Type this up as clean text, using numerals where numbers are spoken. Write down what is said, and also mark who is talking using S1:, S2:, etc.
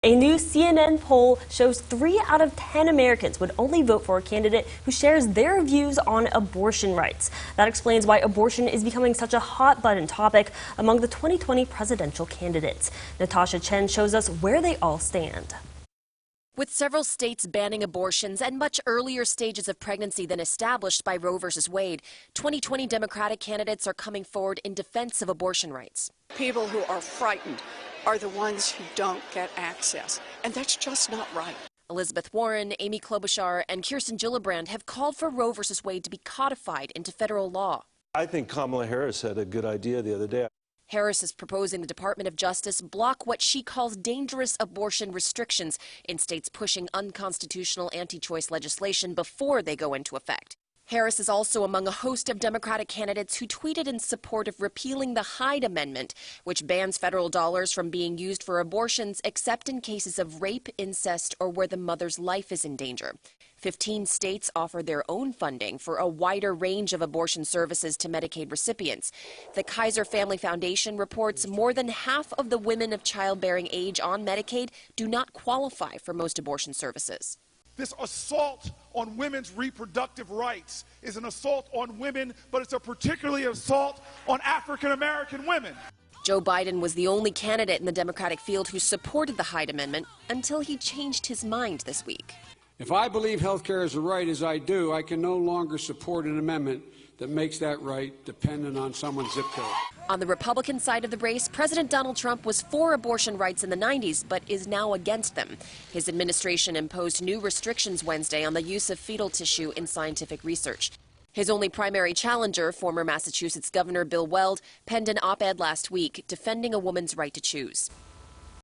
S1: A new CNN poll shows 3 out of 10 Americans would only vote for a candidate who shares their views on abortion rights. That explains why abortion is becoming such a hot-button topic among the 2020 presidential candidates. Natasha Chen shows us where they all stand.
S2: With several states banning abortions and much earlier stages of pregnancy than established by Roe v. Wade, 2020 Democratic candidates are coming forward in defense of abortion rights.
S3: People who are frightened are the ones who don't get access, and that's just not right.
S2: Elizabeth Warren, Amy Klobuchar, and Kirsten Gillibrand have called for Roe v. Wade to be codified into federal law.
S4: I think Kamala Harris had a good idea the other day.
S2: Harris is proposing the Department of Justice block what she calls dangerous abortion restrictions in states pushing unconstitutional anti-choice legislation before they go into effect. Harris is also among a host of Democratic candidates who tweeted in support of repealing the Hyde Amendment, which bans federal dollars from being used for abortions except in cases of rape, incest, or where the mother's life is in danger. 15 states offer their own funding for a wider range of abortion services to Medicaid recipients. The Kaiser Family Foundation reports more than half of the women of childbearing age on Medicaid do not qualify for most abortion services.
S5: This assault on women's reproductive rights is an assault on women, but it's a particularly assault on African American women.
S2: Joe Biden was the only candidate in the Democratic field who supported the Hyde Amendment until he changed his mind this week.
S6: If I believe health care is a right, as I do, I can no longer support an amendment that makes that right dependent on someone's zip code.
S2: On the Republican side of the race, President Donald Trump was for abortion rights in the 90s, but is now against them. His administration imposed new restrictions Wednesday on the use of fetal tissue in scientific research. His only primary challenger, former Massachusetts Governor Bill Weld, penned an op-ed last week defending a woman's right to choose.